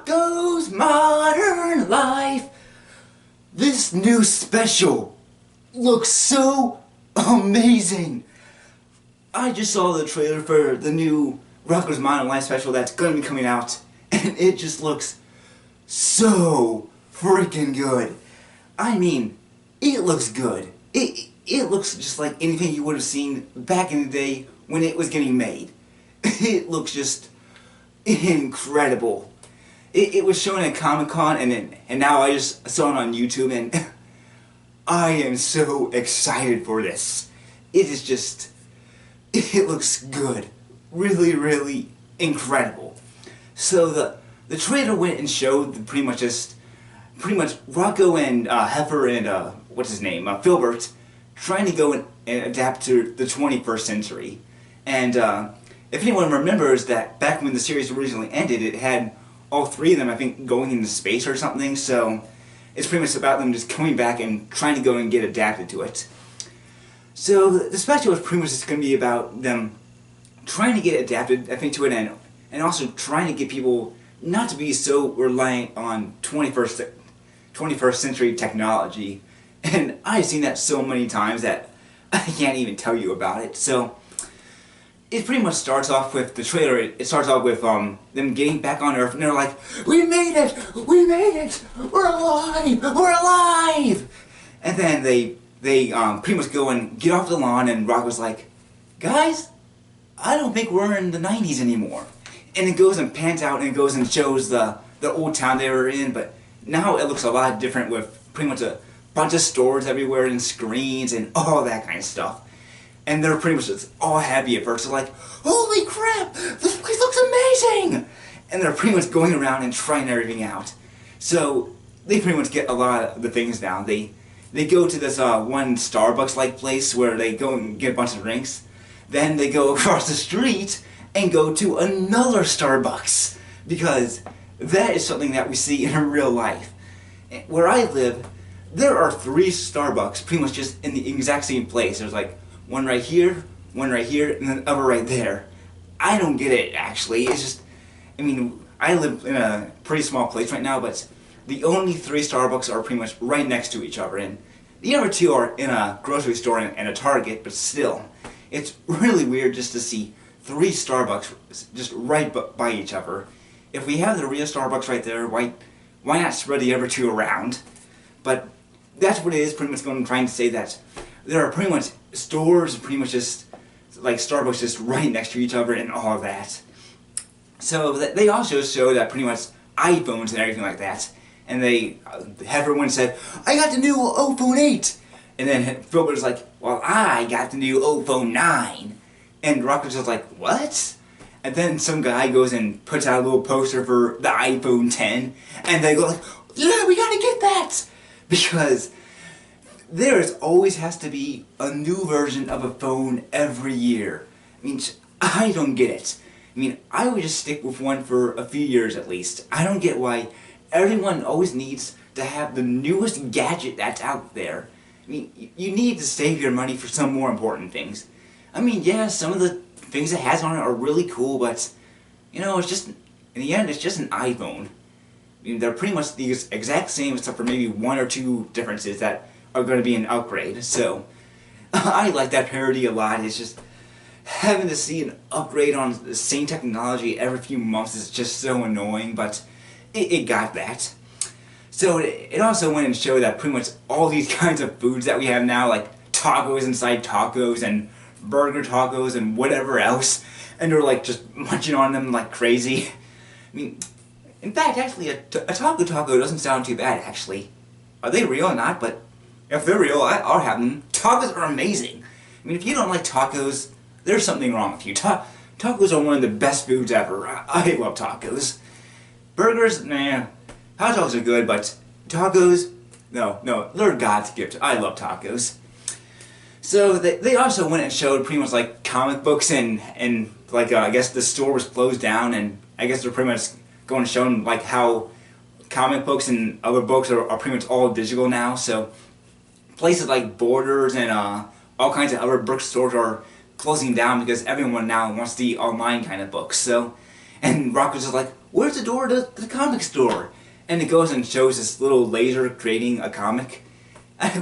Rockos Modern Life. This new special looks so amazing. I just saw the trailer for the new Rockos Modern Life special that's going to be coming out, and it just looks so freaking good. I mean, it looks good. It looks just like anything you would have seen back in the day when it was getting made. It looks just incredible. It was shown at Comic-Con, and now I just saw it on YouTube, and I am so excited for this. It looks good. Really, really incredible. So the trailer went and showed pretty much Rocko and Heffer and what's his name, Filbert, trying to go and adapt to the 21st century. And if anyone remembers that back when the series originally ended, it had all three of them, I think, going into space or something. So it's pretty much about them just coming back and trying to go and get adapted to it. So the special is pretty much just going to be about them trying to get adapted, I think, to it, and also trying to get people not to be so reliant on 21st century technology. And I've seen that so many times that I can't even tell you about it. So it pretty much starts off with the trailer. It starts off with them getting back on Earth, and they're like, "We made it! We made it! We're alive! We're alive!" And then they pretty much go and get off the lawn, and Rocko's like, "Guys, I don't think we're in the 90s anymore." And it goes and pans out, and it goes and shows the old town they were in, but now it looks a lot different with pretty much a bunch of stores everywhere and screens and all that kind of stuff. And they're pretty much just all happy at first. They're like, "Holy crap! This place looks amazing!" And they're pretty much going around and trying everything out. So they pretty much get a lot of the things down. They go to this one Starbucks-like place where they go and get a bunch of drinks. Then they go across the street and go to another Starbucks, because that is something that we see in real life. Where I live, there are 3 Starbucks pretty much just in the exact same place. There's like one right here, and then the other right there. I don't get it, actually. It's just, I mean, I live in a pretty small place right now, but the only 3 Starbucks are pretty much right next to each other, and the other 2 are in a grocery store and a Target, but still, it's really weird just to see 3 Starbucks just right by each other. If we have the real Starbucks right there, why not spread the other 2 around? But that's what it is, pretty much trying to say, that there are pretty much stores, pretty much just like Starbucks just right next to each other and all of that. So they also show that pretty much iPhones and everything like that. And everyone said, "I got the new iPhone 8. And then Filbert was like, "Well, I got the new iPhone 9. And Rockos was like, "What?" And then some guy goes and puts out a little poster for the iPhone 10. And they go like, "Yeah, we gotta get that!" Because there always has to be a new version of a phone every year. I mean, I don't get it. I mean, I would just stick with one for a few years at least. I don't get why everyone always needs to have the newest gadget that's out there. I mean, you need to save your money for some more important things. I mean, yeah, some of the things it has on it are really cool, but, you know, it's just, in the end, it's just an iPhone. I mean, they're pretty much the exact same, except for maybe 1 or 2 differences that are going to be an upgrade. So I like that parody a lot. It's just having to see an upgrade on the same technology every few months is just so annoying, but it got that. So it also went and showed that pretty much all these kinds of foods that we have now, like tacos inside tacos and burger tacos and whatever else, and they're like just munching on them like crazy. I mean, in fact, actually, a taco doesn't sound too bad, actually. Are they real or not? But if they're real, I'll have them. Tacos are amazing. I mean, if you don't like tacos, there's something wrong with you. Tacos are one of the best foods ever. I love tacos. Burgers, nah. Hot dogs are good, but tacos, no, they're God's gift. I love tacos. So they also went and showed pretty much like comic books and like I guess the store was closed down, and I guess they're pretty much going to show them like how comic books and other books are pretty much all digital now. So places like Borders and all kinds of other bookstores are closing down because everyone now wants the online kind of books. So And Rocko's just like, where's the door to the comic store? And it goes and shows this little laser creating a comic.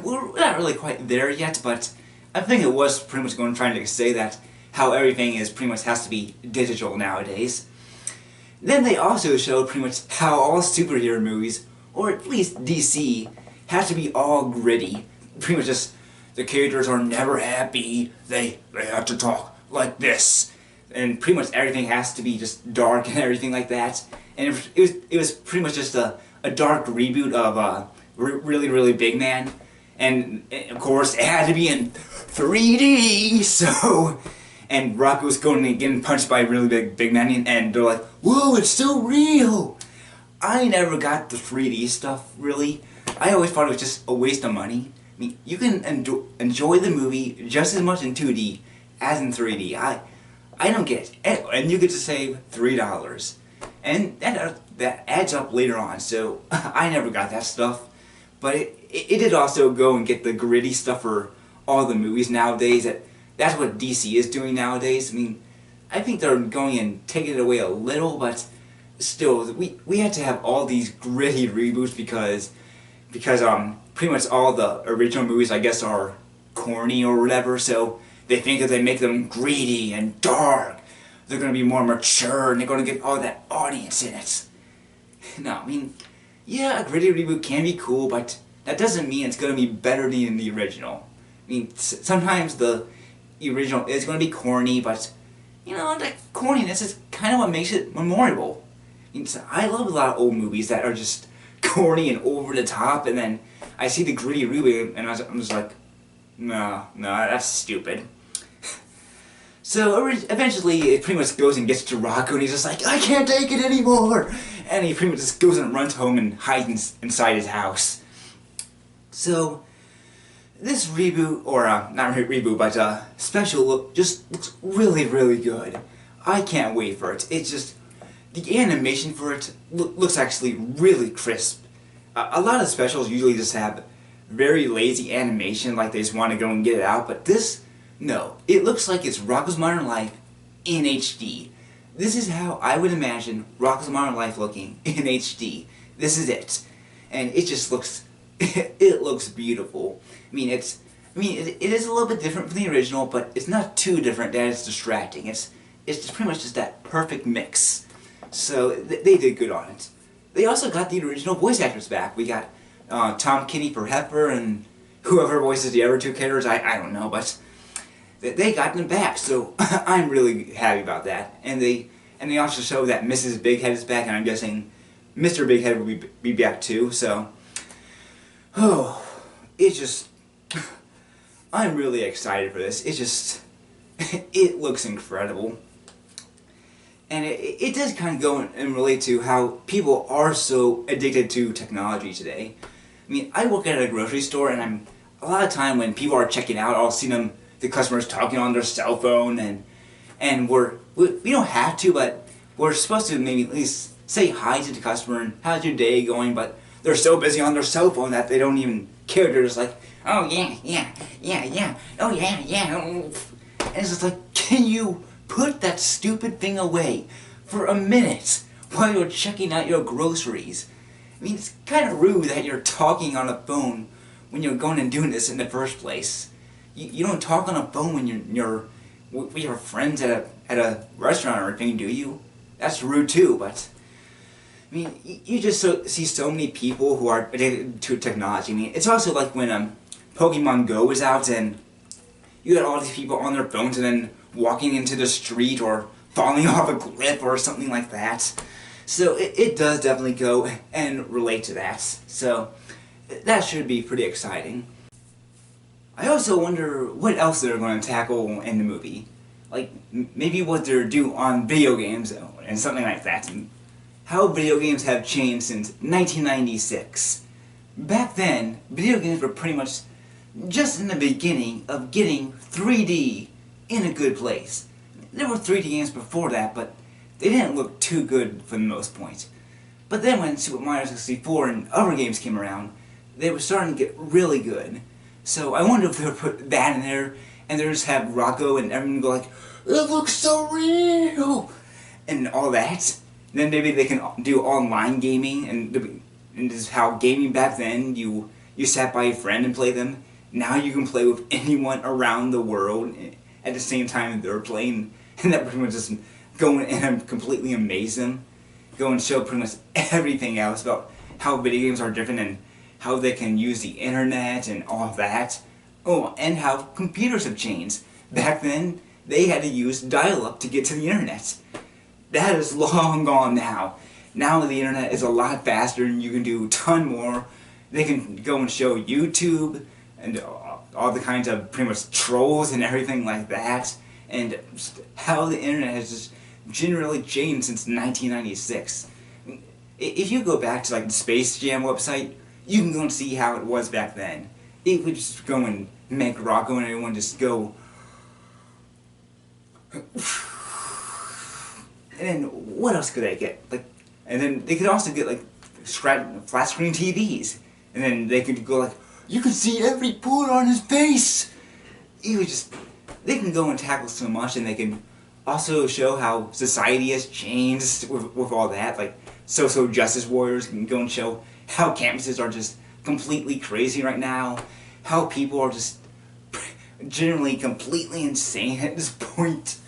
We're not really quite there yet, but I think it was pretty much trying to say that how everything is pretty much has to be digital nowadays. Then they also showed pretty much how all superhero movies, or at least DC, have to be all gritty. Pretty much just, the characters are never happy, they have to talk like this. And pretty much everything has to be just dark and everything like that. And it was pretty much just a dark reboot of really Big Man. And of course it had to be in 3D, so... And Rocko's going and getting punched by a really big man, and they're like, whoa, it's so real! I never got the 3D stuff, really. I always thought it was just a waste of money. I mean, you can enjoy the movie just as much in 2D as in 3D. I don't get it. And you get to save $3. And that adds up later on, so I never got that stuff. But it did also go and get the gritty stuff for all the movies nowadays. That's what DC is doing nowadays. I mean, I think they're going and taking it away a little, but still, we had to have all these gritty reboots because pretty much all the original movies, I guess, are corny or whatever, so they think if they make them greedy and dark, they're going to be more mature and they're going to get all that audience in it. No, I mean, yeah, a gritty reboot can be cool, but that doesn't mean it's going to be better than the original. I mean, sometimes the original is going to be corny, but, you know, that corniness is kind of what makes it memorable. I mean, I love a lot of old movies that are just corny and over the top, and then I see the gritty reboot, and I'm just like, no, that's stupid. So eventually it pretty much goes and gets to Rocko, and he's just like, I can't take it anymore! And he pretty much just goes and runs home and hides inside his house. So this reboot, or not reboot, but special look just looks really good. I can't wait for it. It's just, the animation for it looks actually really crisp. A lot of specials usually just have very lazy animation, like they just want to go and get it out, but this, no. It looks like it's Rockos Modern Life in HD. This is how I would imagine Rockos Modern Life looking in HD. This is it. And it just looks, it looks beautiful. I mean, it is a little bit different from the original, but it's not too different that it's distracting. It's just pretty much just that perfect mix. So they did good on it. They also got the original voice actors back. We got Tom Kenny for Heffer and whoever voices the other two characters, I don't know, but they got them back, so I'm really happy about that. And they also show that Mrs. Bighead is back, and I'm guessing Mr. Bighead will be back too, so... Oh, it's just... I'm really excited for this. It's just... it looks incredible. And it does kind of go and relate to how people are so addicted to technology today. I mean, I work at a grocery store, and a lot of time when people are checking out, I'll see the customers talking on their cell phone, and we don't have to, but we're supposed to maybe at least say hi to the customer and how's your day going, but they're so busy on their cell phone that they don't even care. They're just like, oh yeah, oh yeah. And it's just like, can you put that stupid thing away for a minute while you're checking out your groceries? I mean, it's kind of rude that you're talking on a phone when you're going and doing this in the first place. You don't talk on a phone when you're with your friends at a restaurant or anything, do you? That's rude too, but... I mean, you just see so many people who are addicted to technology. I mean, it's also like when Pokemon Go was out and you had all these people on their phones and then walking into the street or falling off a cliff or something like that. So it does definitely go and relate to that. So that should be pretty exciting. I also wonder what else they're going to tackle in the movie. Like, maybe what they're do on video games and something like that. And how video games have changed since 1996. Back then, video games were pretty much just in the beginning of getting 3D in a good place. There were 3D games before that, but they didn't look too good for the most part. But then when Super Mario 64 and other games came around, they were starting to get really good. So I wonder if they'll put that in there, and they'll just have Rocko and everyone go like, it looks so real! and all that. Then maybe they can do online gaming, and this is how gaming back then, you sat by a friend and play them. Now you can play with anyone around the world at the same time they're playing, and that pretty much just go in and completely amaze them. Go and show pretty much everything else about how video games are different and how they can use the internet and all that. Oh, and how computers have changed. Back then, they had to use dial-up to get to the internet. That is long gone now. Now the internet is a lot faster and you can do a ton more. They can go and show YouTube and all the kinds of pretty much trolls and everything like that. And just how the internet has just generally changed since 1996. If you go back to like the Space Jam website, you can go and see how it was back then. It would just go and make Rocko and everyone just go. And then what else could they get? And then they could also get like flat screen TVs. And then they could go like, you can see every pore on his face. It was just, they can go and tackle so much, and they can also show how society has changed with all that. Like social justice warriors can go and show how campuses are just completely crazy right now. How people are just generally completely insane at this point.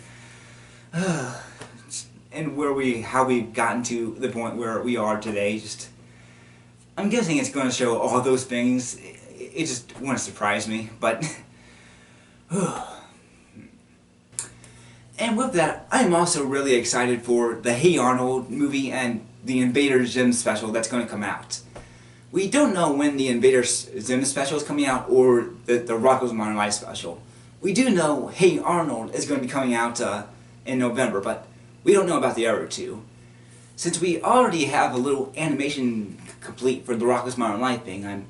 And how we've gotten to the point where we are today. Just, I'm guessing it's going to show all those things. It just wouldn't surprise me, but. And with that, I'm also really excited for the Hey Arnold movie and the Invader Zim special that's going to come out. We don't know when the Invader Zim special is coming out or the Rockos Modern Life special. We do know Hey Arnold is going to be coming out in November, but we don't know about the other two. Since we already have a little animation complete for the Rockos Modern Life thing, I'm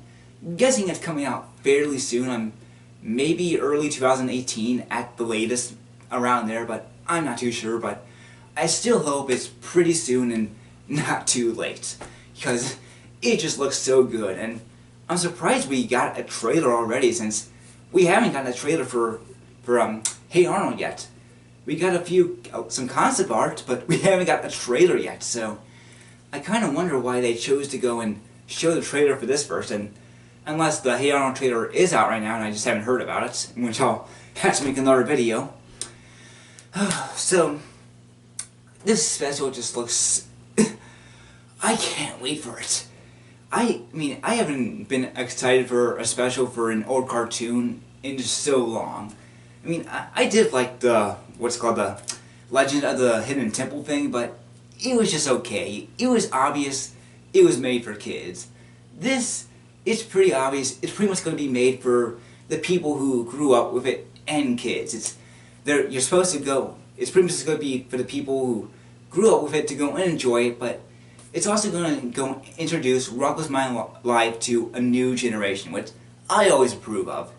guessing it's coming out fairly soon. Maybe early 2018 at the latest, around there, but I'm not too sure. But I still hope it's pretty soon and not too late, because it just looks so good. And I'm surprised we got a trailer already, since we haven't gotten a trailer for Hey Arnold yet. We got some concept art, but we haven't got a trailer yet. So I kind of wonder why they chose to go and show the trailer for this first, and unless the Hey Arnold trailer is out right now and I just haven't heard about it, in which I'll have to make another video. So, this special just looks... I can't wait for it. I mean, I haven't been excited for a special for an old cartoon in just so long. I mean, I did like the, what's called the Legend of the Hidden Temple thing, but it was just okay. It was obvious it was made for kids. This, it's pretty obvious, it's pretty much going to be made for the people who grew up with it and kids. You're supposed to go, it's pretty much going to be for the people who grew up with it to go and enjoy it, but it's also going to go introduce Rockos Modern Life to a new generation, which I always approve of.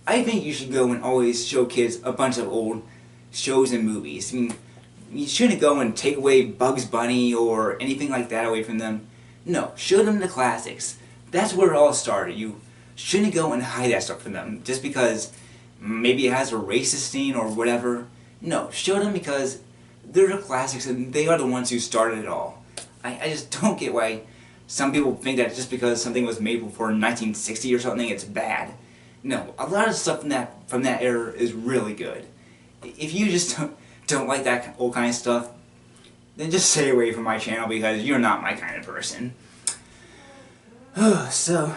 I think you should go and always show kids a bunch of old shows and movies. I mean, you shouldn't go and take away Bugs Bunny or anything like that away from them. No, show them the classics. That's where it all started. You shouldn't go and hide that stuff from them just because maybe it has a racist scene or whatever. No, show them because they're the classics and they are the ones who started it all. I just don't get why some people think that just because something was made before 1960 or something, it's bad. No, a lot of stuff from that era is really good. If you just don't like that old kind of stuff, then just stay away from my channel because you're not my kind of person. So,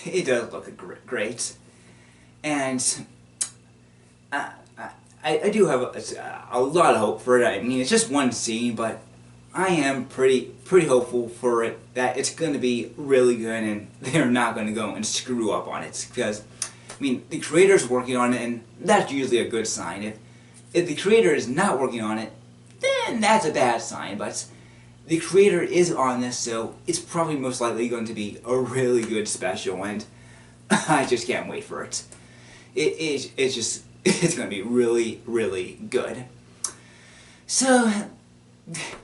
it does look great, and I do have a lot of hope for it. I mean, it's just one scene, but I am pretty hopeful for it that it's going to be really good and they're not going to go and screw up on it, because I mean, the creator's working on it, and that's usually a good sign. If the creator is not working on it, then that's a bad sign, but the creator is on this, so it's probably most likely going to be a really good special, and I just can't wait for it. It's going to be really, really good. So,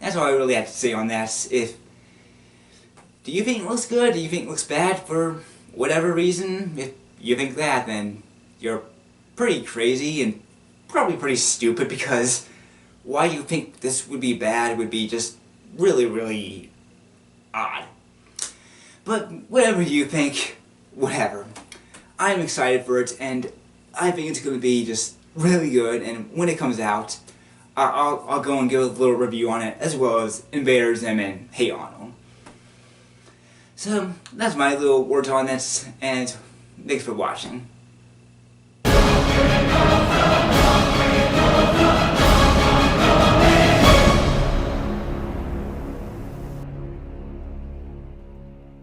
that's all I really have to say on that. Do you think it looks good? Do you think it looks bad for whatever reason? If you think that, then you're pretty crazy and probably pretty stupid, because why you think this would be bad would be just really, really odd. But whatever you think, whatever. I'm excited for it, and I think it's going to be just really good, and when it comes out, I'll go and give a little review on it, as well as Invader Zim and Hate on them. So, that's my little words on this, and thanks for watching.